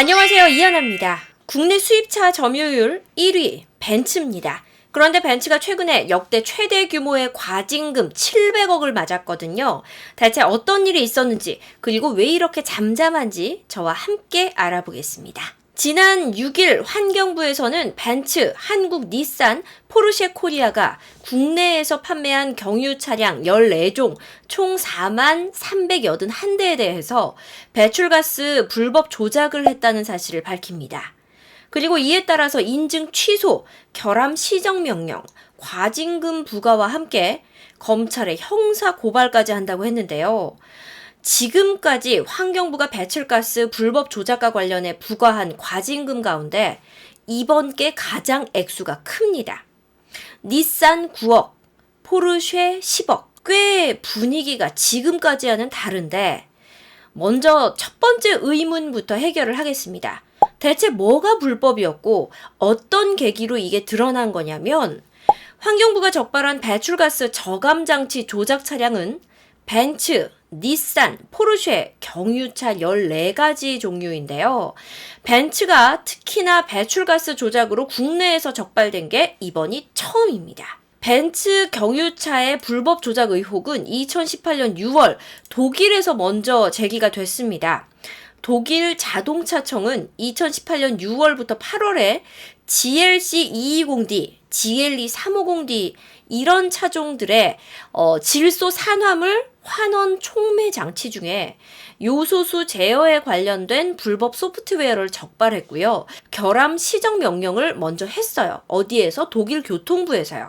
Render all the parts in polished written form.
안녕하세요. 이하나입니다. 국내 수입차 점유율 1위 벤츠입니다. 그런데 벤츠가 최근에 역대 최대 규모의 과징금 700억을 맞았거든요. 대체 어떤 일이 있었는지, 그리고 왜 이렇게 잠잠한지 저와 함께 알아보겠습니다. 지난 6일 환경부에서는 벤츠, 한국 닛산, 포르쉐 코리아가 국내에서 판매한 경유 차량 14종 총 4만 381대에 대해서 배출가스 불법 조작을 했다는 사실을 밝힙니다. 그리고 이에 따라서 인증 취소, 결함 시정 명령, 과징금 부과와 함께 검찰에 형사 고발까지 한다고 했는데요. 지금까지 환경부가 배출가스 불법 조작과 관련해 부과한 과징금 가운데 이번 게 가장 액수가 큽니다. 닛산 9억, 포르쉐 10억. 꽤 분위기가 지금까지와는 다른데 먼저 첫 번째 의문부터 해결을 하겠습니다. 대체 뭐가 불법이었고 어떤 계기로 이게 드러난 거냐면 환경부가 적발한 배출가스 저감 장치 조작 차량은 벤츠, 닛산, 포르쉐, 경유차 14가지 종류인데요. 벤츠가 특히나 배출가스 조작으로 국내에서 적발된 게 이번이 처음입니다. 벤츠 경유차의 불법 조작 의혹은 2018년 6월 독일에서 먼저 제기가 됐습니다. 독일 자동차청은 2018년 6월부터 8월에 GLC 220D, GLE 350D 이런 차종들의 질소 산화물 환원 촉매 장치 중에 요소수 제어에 관련된 불법 소프트웨어를 적발했고요. 결함 시정 명령을 먼저 했어요. 어디에서? 독일 교통부에서요.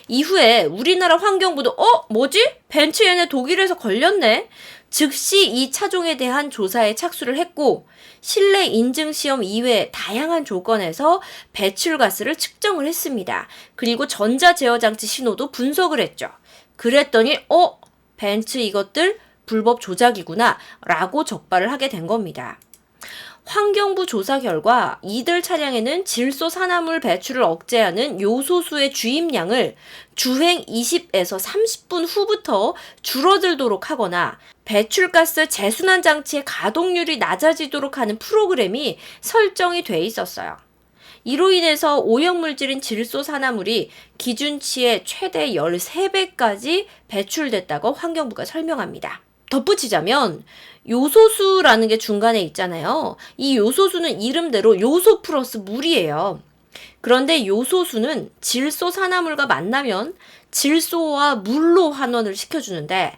이후에 우리나라 환경부도 뭐지? 벤츠 얘네 독일에서 걸렸네? 즉시 이 차종에 대한 조사에 착수를 했고 실내 인증시험 이외 다양한 조건에서 배출가스를 측정을 했습니다. 그리고 전자제어장치 신호도 분석을 했죠. 그랬더니 벤츠 이것들 불법 조작이구나 라고 적발을 하게 된 겁니다. 환경부 조사 결과 이들 차량에는 질소 산화물 배출을 억제하는 요소수의 주입량을 주행 20에서 30분 후부터 줄어들도록 하거나 배출가스 재순환 장치의 가동률이 낮아지도록 하는 프로그램이 설정이 돼 있었어요. 이로 인해서 오염물질인 질소 산화물이 기준치의 최대 13배까지 배출됐다고 환경부가 설명합니다. 덧붙이자면 요소수라는 게 중간에 있잖아요. 이 요소수는 이름대로 요소 플러스 물이에요. 그런데 요소수는 질소 산화물과 만나면 질소와 물로 환원을 시켜주는데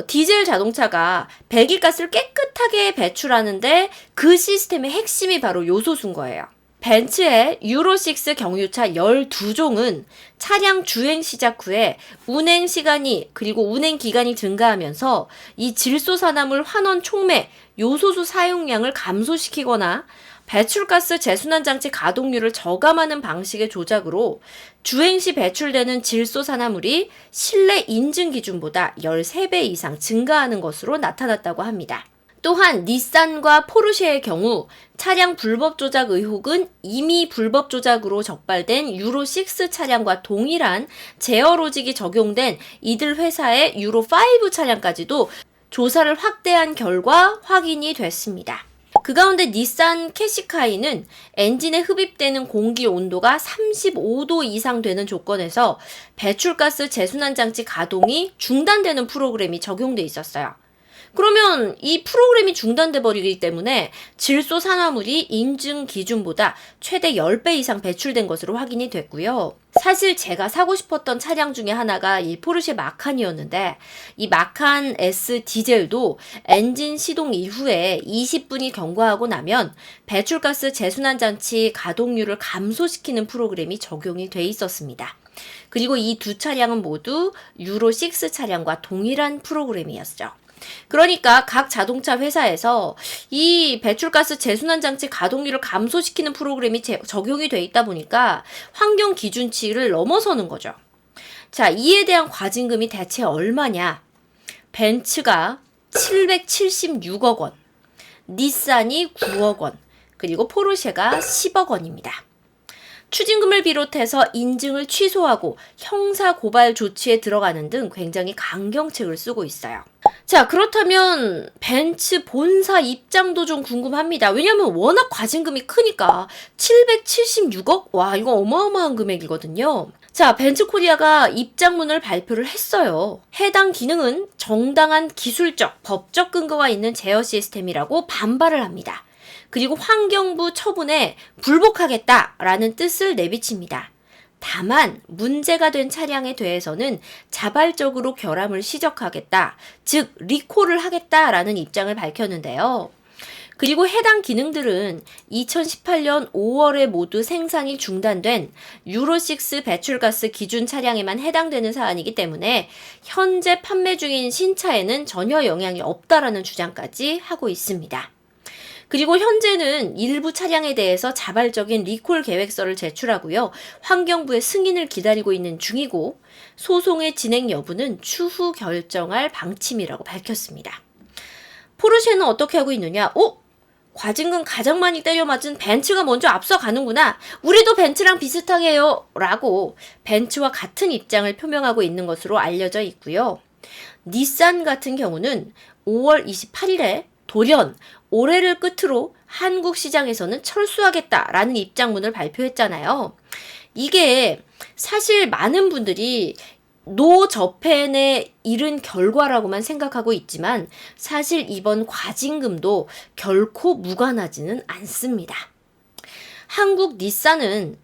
디젤 자동차가 배기가스를 깨끗하게 배출하는데 그 시스템의 핵심이 바로 요소수인 거예요. 벤츠의 유로6 경유차 12종은 차량 주행 시작 후에 운행 시간이 그리고 운행 기간이 증가하면서 이 질소산화물 환원 촉매, 요소수 사용량을 감소시키거나 배출가스 재순환 장치 가동률을 저감하는 방식의 조작으로 주행 시 배출되는 질소산화물이 실내 인증 기준보다 13배 이상 증가하는 것으로 나타났다고 합니다. 또한 닛산과 포르쉐의 경우 차량 불법 조작 의혹은 이미 불법 조작으로 적발된 유로6 차량과 동일한 제어 로직이 적용된 이들 회사의 유로5 차량까지도 조사를 확대한 결과 확인이 됐습니다. 그 가운데 닛산 캐시카이는 엔진에 흡입되는 공기 온도가 35도 이상 되는 조건에서 배출가스 재순환 장치 가동이 중단되는 프로그램이 적용돼 있었어요. 그러면 이 프로그램이 중단돼 버리기 때문에 질소 산화물이 인증 기준보다 최대 10배 이상 배출된 것으로 확인이 됐고요. 사실 제가 사고 싶었던 차량 중에 하나가 이 포르쉐 마칸이었는데 이 마칸 S 디젤도 엔진 시동 이후에 20분이 경과하고 나면 배출가스 재순환 장치 가동률을 감소시키는 프로그램이 적용이 돼 있었습니다. 그리고 이 두 차량은 모두 유로6 차량과 동일한 프로그램이었죠. 그러니까 각 자동차 회사에서 이 배출가스 재순환 장치 가동률을 감소시키는 프로그램이 적용이 돼 있다 보니까 환경 기준치를 넘어서는 거죠. 자, 이에 대한 과징금이 대체 얼마냐? 벤츠가 776억 원, 닛산이 9억 원, 그리고 포르쉐가 10억 원입니다. 추징금을 비롯해서 인증을 취소하고 형사 고발 조치에 들어가는 등 굉장히 강경책을 쓰고 있어요. 자, 그렇다면 벤츠 본사 입장도 좀 궁금합니다. 왜냐면 워낙 과징금이 크니까 776억? 와, 이거 어마어마한 금액이거든요. 자, 벤츠 코리아가 입장문을 발표를 했어요. 해당 기능은 정당한 기술적, 법적 근거가 있는 제어 시스템이라고 반발을 합니다. 그리고 환경부 처분에 불복하겠다라는 뜻을 내비칩니다. 다만 문제가 된 차량에 대해서는 자발적으로 결함을 시적하겠다, 즉 리콜을 하겠다라는 입장을 밝혔는데요. 그리고 해당 기능들은 2018년 5월에 모두 생산이 중단된 유로6 배출가스 기준 차량에만 해당되는 사안이기 때문에 현재 판매 중인 신차에는 전혀 영향이 없다라는 주장까지 하고 있습니다. 그리고 현재는 일부 차량에 대해서 자발적인 리콜 계획서를 제출하고요. 환경부의 승인을 기다리고 있는 중이고 소송의 진행 여부는 추후 결정할 방침이라고 밝혔습니다. 포르쉐는 어떻게 하고 있느냐? 과징금 가장 많이 때려맞은 벤츠가 먼저 앞서가는구나. 우리도 벤츠랑 비슷하게 해요. 라고 벤츠와 같은 입장을 표명하고 있는 것으로 알려져 있고요. 닛산 같은 경우는 5월 28일에 돌연 올해를 끝으로 한국 시장에서는 철수하겠다라는 입장문을 발표했잖아요. 이게 사실 많은 분들이 노저펜에 이른 결과라고만 생각하고 있지만 사실 이번 과징금도 결코 무관하지는 않습니다. 한국 닛산은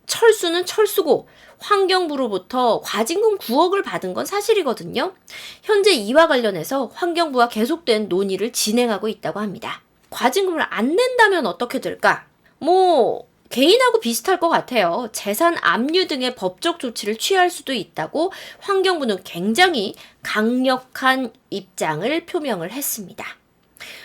철수는 철수고 환경부로부터 과징금 9억을 받은 건 사실이거든요. 현재 이와 관련해서 환경부와 계속된 논의를 진행하고 있다고 합니다. 과징금을 안 낸다면 어떻게 될까? 개인하고 비슷할 것 같아요. 재산 압류 등의 법적 조치를 취할 수도 있다고 환경부는 굉장히 강력한 입장을 표명을 했습니다.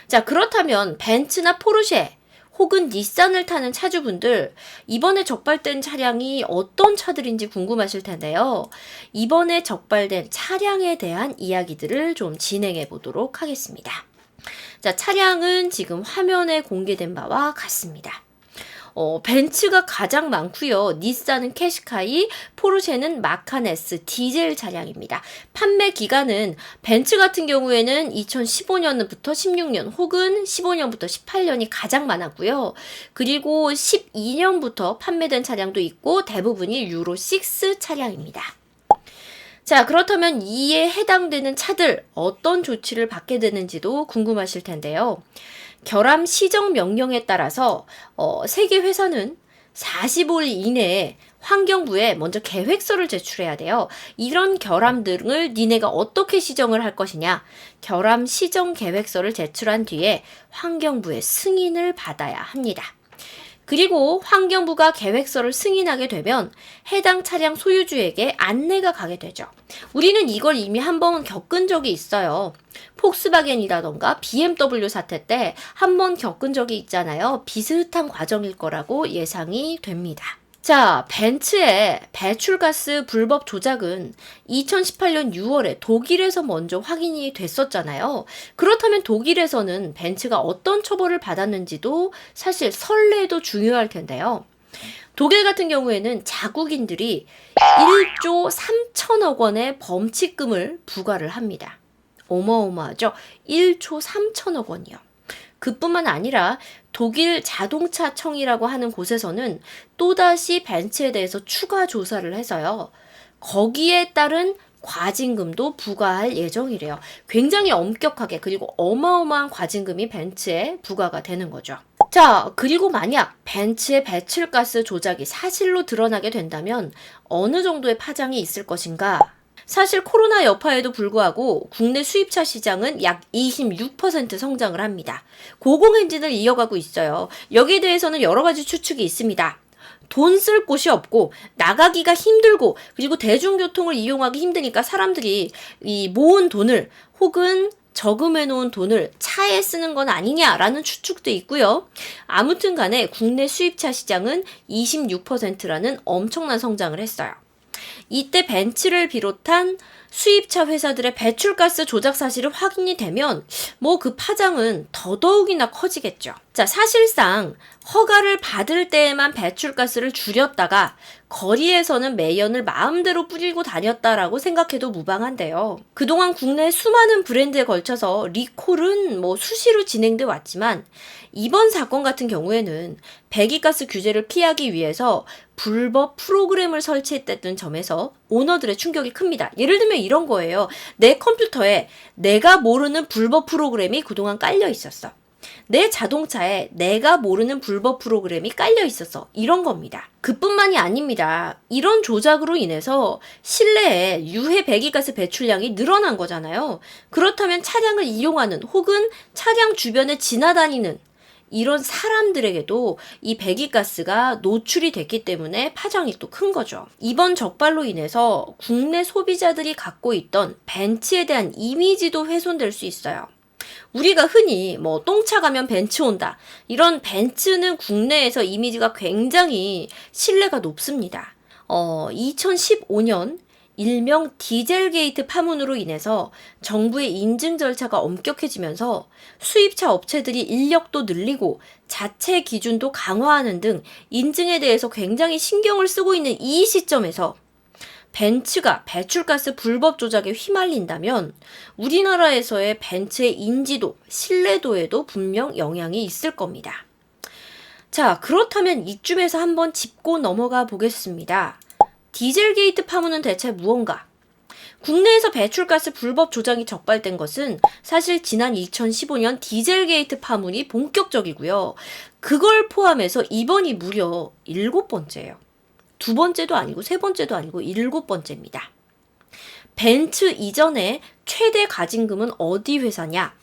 자, 그렇다면 벤츠나 포르쉐 혹은 닛산을 타는 차주분들, 이번에 적발된 차량이 어떤 차들인지 궁금하실 텐데요. 이번에 적발된 차량에 대한 이야기들을 좀 진행해 보도록 하겠습니다. 자, 차량은 지금 화면에 공개된 바와 같습니다. 벤츠가 가장 많고요. 닛산은 캐시카이, 포르쉐는 마칸 S 디젤 차량입니다. 판매 기간은 벤츠 같은 경우에는 2015년부터 16년 혹은 15년부터 18년이 가장 많았고요. 그리고 12년부터 판매된 차량도 있고 대부분이 유로6 차량입니다. 자, 그렇다면 이에 해당되는 차들 어떤 조치를 받게 되는지도 궁금하실 텐데요. 결함 시정 명령에 따라서 세계 회사는 45일 이내에 환경부에 먼저 계획서를 제출해야 돼요. 이런 결함 등을 니네가 어떻게 시정을 할 것이냐. 결함 시정 계획서를 제출한 뒤에 환경부의 승인을 받아야 합니다. 그리고 환경부가 계획서를 승인하게 되면 해당 차량 소유주에게 안내가 가게 되죠. 우리는 이걸 이미 한번 겪은 적이 있어요. 폭스바겐이라던가 BMW 사태 때 한번 겪은 적이 있잖아요. 비슷한 과정일 거라고 예상이 됩니다. 자, 벤츠의 배출가스 불법 조작은 2018년 6월에 독일에서 먼저 확인이 됐었잖아요. 그렇다면 독일에서는 벤츠가 어떤 처벌을 받았는지도 사실 선례도 중요할 텐데요. 독일 같은 경우에는 자국인들이 1조 3천억 원의 범칙금을 부과를 합니다. 어마어마하죠? 1조 3천억 원이요. 그뿐만 아니라 독일 자동차청이라고 하는 곳에서는 또다시 벤츠에 대해서 추가 조사를 해서요. 거기에 따른 과징금도 부과할 예정이래요. 굉장히 엄격하게 그리고 어마어마한 과징금이 벤츠에 부과가 되는 거죠. 자, 그리고 만약 벤츠의 배출가스 조작이 사실로 드러나게 된다면 어느 정도의 파장이 있을 것인가? 사실 코로나 여파에도 불구하고 국내 수입차 시장은 약 26% 성장을 합니다. 고공행진을 이어가고 있어요. 여기에 대해서는 여러 가지 추측이 있습니다. 돈 쓸 곳이 없고 나가기가 힘들고 그리고 대중교통을 이용하기 힘드니까 사람들이 이 모은 돈을 혹은 저금해 놓은 돈을 차에 쓰는 건 아니냐라는 추측도 있고요. 아무튼 간에 국내 수입차 시장은 26%라는 엄청난 성장을 했어요. 이때 벤츠를 비롯한 수입차 회사들의 배출가스 조작 사실이 확인이 되면 뭐 그 파장은 더더욱이나 커지겠죠. 자, 사실상 허가를 받을 때에만 배출가스를 줄였다가 거리에서는 매연을 마음대로 뿌리고 다녔다라고 생각해도 무방한데요. 그동안 국내 수많은 브랜드에 걸쳐서 리콜은 뭐 수시로 진행돼 왔지만 이번 사건 같은 경우에는 배기가스 규제를 피하기 위해서 불법 프로그램을 설치했다는 점에서 오너들의 충격이 큽니다. 예를 들면 이런 거예요. 내 컴퓨터에 내가 모르는 불법 프로그램이 그동안 깔려 있었어. 내 자동차에 내가 모르는 불법 프로그램이 깔려 있었어. 이런 겁니다. 그뿐만이 아닙니다. 이런 조작으로 인해서 실내에 유해 배기가스 배출량이 늘어난 거잖아요. 그렇다면 차량을 이용하는 혹은 차량 주변에 지나다니는 이런 사람들에게도 이 배기가스가 노출이 됐기 때문에 파장이 또 큰 거죠. 이번 적발로 인해서 국내 소비자들이 갖고 있던 벤츠에 대한 이미지도 훼손될 수 있어요. 우리가 흔히 뭐 똥차 가면 벤츠 온다. 이런 벤츠는 국내에서 이미지가 굉장히 신뢰가 높습니다. 2015년 일명 디젤게이트 파문으로 인해서 정부의 인증 절차가 엄격해지면서 수입차 업체들이 인력도 늘리고 자체 기준도 강화하는 등 인증에 대해서 굉장히 신경을 쓰고 있는 이 시점에서 벤츠가 배출가스 불법 조작에 휘말린다면 우리나라에서의 벤츠의 인지도, 신뢰도에도 분명 영향이 있을 겁니다. 자, 그렇다면 이쯤에서 한번 짚고 넘어가 보겠습니다. 디젤게이트 파문은 대체 무언가? 국내에서 배출가스 불법 조작이 적발된 것은 사실 지난 2015년 디젤게이트 파문이 본격적이고요. 그걸 포함해서 이번이 무려 7번째예요. 두 번째도 아니고 세 번째도 아니고 7번째입니다. 벤츠 이전에 최대 과징금은 어디 회사냐?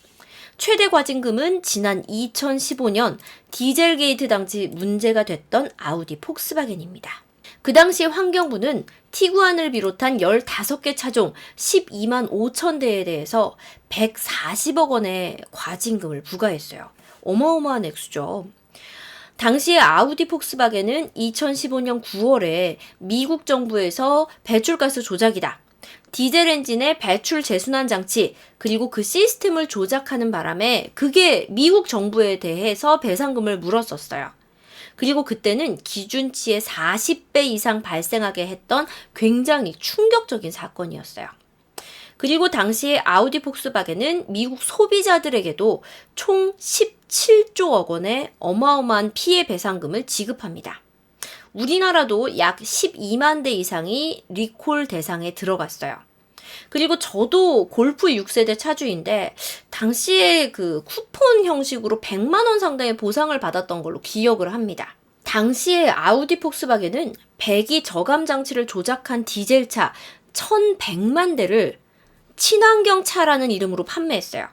최대 과징금은 지난 2015년 디젤게이트 당시 문제가 됐던 아우디 폭스바겐입니다. 그 당시 환경부는 티구안을 비롯한 15개 차종 12만 5천 대에 대해서 140억 원의 과징금을 부과했어요. 어마어마한 액수죠. 당시에 아우디 폭스바겐은 2015년 9월에 미국 정부에서 배출가스 조작이다. 디젤 엔진의 배출 재순환 장치 그리고 그 시스템을 조작하는 바람에 그게 미국 정부에 대해서 배상금을 물었었어요. 그리고 그때는 기준치의 40배 이상 발생하게 했던 굉장히 충격적인 사건이었어요. 그리고 당시에 아우디 폭스바겐은 미국 소비자들에게도 총 17조억 원의 어마어마한 피해 배상금을 지급합니다. 우리나라도 약 12만 대 이상이 리콜 대상에 들어갔어요. 그리고 저도 골프 6세대 차주인데 당시에 그 쿠폰 형식으로 100만 원 상당의 보상을 받았던 걸로 기억을 합니다. 당시에 아우디 폭스바겐은 배기 저감 장치를 조작한 디젤차 1,100만 대를 친환경 차라는 이름으로 판매했어요.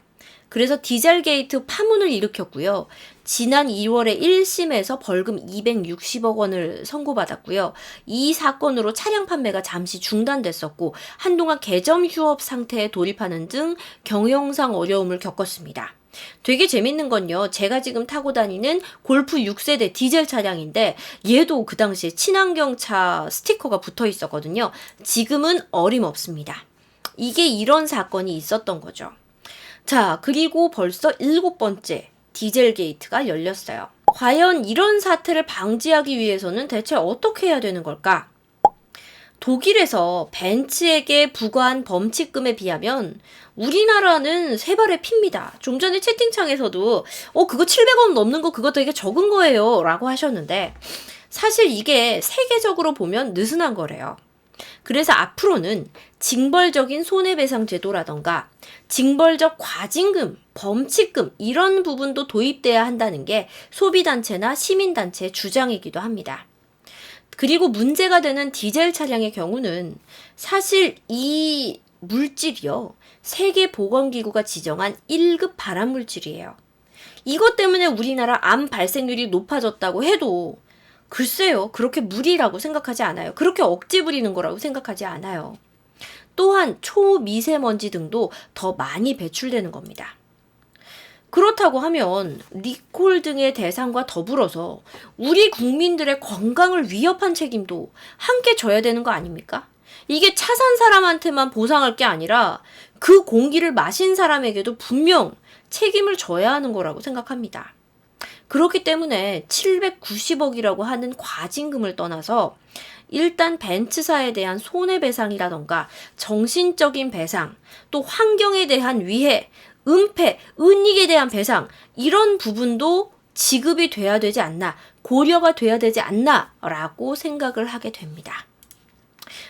그래서 디젤게이트 파문을 일으켰고요. 지난 2월에 1심에서 벌금 260억 원을 선고받았고요. 이 사건으로 차량 판매가 잠시 중단됐었고 한동안 개점 휴업 상태에 돌입하는 등 경영상 어려움을 겪었습니다. 되게 재밌는 건요. 제가 지금 타고 다니는 골프 6세대 디젤 차량인데 얘도 그 당시에 친환경차 스티커가 붙어 있었거든요. 지금은 어림없습니다. 이게 이런 사건이 있었던 거죠. 자, 그리고 벌써 7번째 디젤 게이트가 열렸어요. 과연 이런 사태를 방지하기 위해서는 대체 어떻게 해야 되는 걸까? 독일에서 벤츠에게 부과한 범칙금에 비하면 우리나라는 세 발의 피입니다. 좀 전에 채팅창에서도 그거 700원 넘는 거 그거 되게 적은 거예요 라고 하셨는데 사실 이게 세계적으로 보면 느슨한 거래요. 그래서 앞으로는 징벌적인 손해배상 제도라던가 징벌적 과징금, 범칙금 이런 부분도 도입돼야 한다는 게 소비단체나 시민단체의 주장이기도 합니다. 그리고 문제가 되는 디젤 차량의 경우는 사실 이 물질이요. 세계보건기구가 지정한 1급 발암물질이에요. 이것 때문에 우리나라 암 발생률이 높아졌다고 해도 글쎄요. 그렇게 무리라고 생각하지 않아요. 그렇게 억지 부리는 거라고 생각하지 않아요. 또한 초미세먼지 등도 더 많이 배출되는 겁니다. 그렇다고 하면 리콜 등의 대상과 더불어서 우리 국민들의 건강을 위협한 책임도 함께 져야 되는 거 아닙니까? 이게 차 산 사람한테만 보상할 게 아니라 그 공기를 마신 사람에게도 분명 책임을 져야 하는 거라고 생각합니다. 그렇기 때문에 790억이라고 하는 과징금을 떠나서 일단 벤츠사에 대한 손해배상이라던가 정신적인 배상, 또 환경에 대한 위해, 은폐, 은닉에 대한 배상, 이런 부분도 지급이 돼야 되지 않나, 고려가 돼야 되지 않나 라고 생각을 하게 됩니다.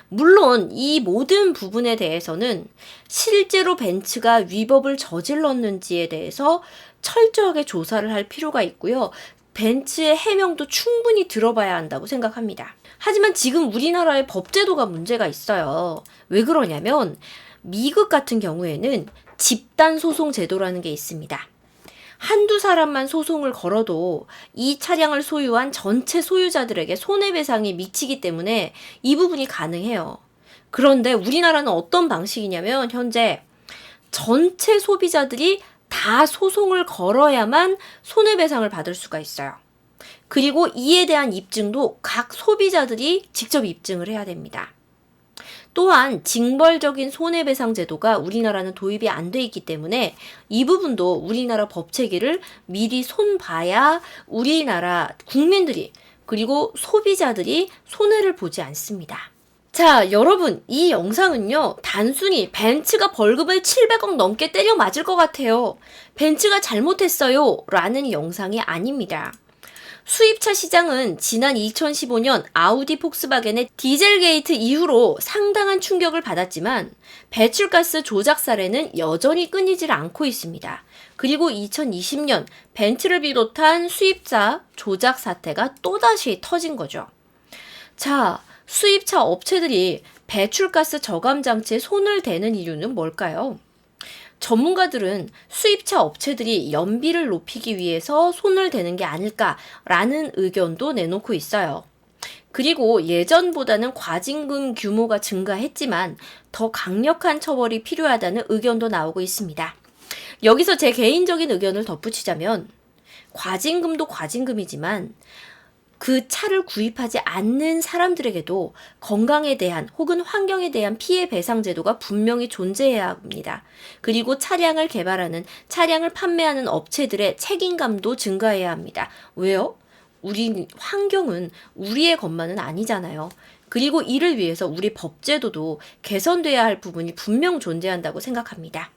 물론 이 모든 부분에 대해서는 실제로 벤츠가 위법을 저질렀는지에 대해서 철저하게 조사를 할 필요가 있고요. 벤츠의 해명도 충분히 들어봐야 한다고 생각합니다. 하지만 지금 우리나라의 법제도가 문제가 있어요. 왜 그러냐면 미국 같은 경우에는 집단소송 제도라는 게 있습니다. 한두 사람만 소송을 걸어도 이 차량을 소유한 전체 소유자들에게 손해배상이 미치기 때문에 이 부분이 가능해요. 그런데 우리나라는 어떤 방식이냐면 현재 전체 소비자들이 다 소송을 걸어야만 손해배상을 받을 수가 있어요. 그리고 이에 대한 입증도 각 소비자들이 직접 입증을 해야 됩니다. 또한 징벌적인 손해배상 제도가 우리나라는 도입이 안 돼 있기 때문에 이 부분도 우리나라 법체계를 미리 손봐야 우리나라 국민들이 그리고 소비자들이 손해를 보지 않습니다. 자, 여러분, 이 영상은요, 단순히 벤츠가 벌금을 700억 넘게 때려 맞을 것 같아요. 벤츠가 잘못했어요. 라는 영상이 아닙니다. 수입차 시장은 지난 2015년 아우디 폭스바겐의 디젤 게이트 이후로 상당한 충격을 받았지만 배출가스 조작 사례는 여전히 끊이질 않고 있습니다. 그리고 2020년 벤츠를 비롯한 수입차 조작 사태가 또다시 터진 거죠. 자, 수입차 업체들이 배출가스 저감 장치에 손을 대는 이유는 뭘까요? 전문가들은 수입차 업체들이 연비를 높이기 위해서 손을 대는 게 아닐까라는 의견도 내놓고 있어요. 그리고 예전보다는 과징금 규모가 증가했지만 더 강력한 처벌이 필요하다는 의견도 나오고 있습니다. 여기서 제 개인적인 의견을 덧붙이자면 과징금도 과징금이지만 그 차를 구입하지 않는 사람들에게도 건강에 대한 혹은 환경에 대한 피해 배상 제도가 분명히 존재해야 합니다. 그리고 차량을 개발하는, 차량을 판매하는 업체들의 책임감도 증가해야 합니다. 왜요? 환경은 우리의 것만은 아니잖아요. 그리고 이를 위해서 우리 법제도도 개선돼야 할 부분이 분명 존재한다고 생각합니다.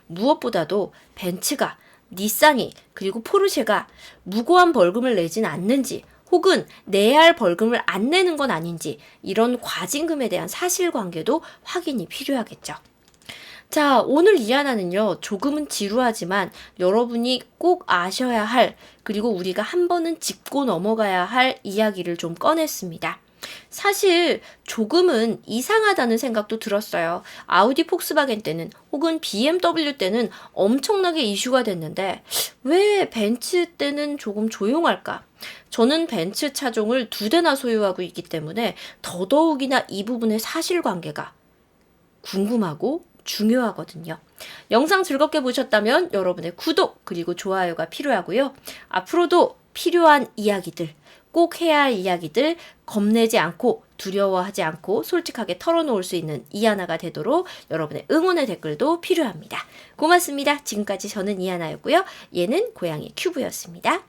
무엇보다도 벤츠가, 닛산이, 그리고 포르쉐가 무고한 벌금을 내진 않는지 혹은 내야 할 벌금을 안 내는 건 아닌지 이런 과징금에 대한 사실관계도 확인이 필요하겠죠. 자, 오늘 이 하나는요, 조금은 지루하지만 여러분이 꼭 아셔야 할, 그리고 우리가 한 번은 짚고 넘어가야 할 이야기를 좀 꺼냈습니다. 사실 조금은 이상하다는 생각도 들었어요. 아우디 폭스바겐 때는 혹은 BMW 때는 엄청나게 이슈가 됐는데 왜 벤츠 때는 조금 조용할까? 저는 벤츠 차종을 2대나 소유하고 있기 때문에 더더욱이나 이 부분의 사실관계가 궁금하고 중요하거든요. 영상 즐겁게 보셨다면 여러분의 구독 그리고 좋아요가 필요하고요. 앞으로도 필요한 이야기들, 꼭 해야 할 이야기들 겁내지 않고 두려워하지 않고 솔직하게 털어놓을 수 있는 이하나가 되도록 여러분의 응원의 댓글도 필요합니다. 고맙습니다. 지금까지 저는 이하나였고요. 얘는 고양이 큐브였습니다.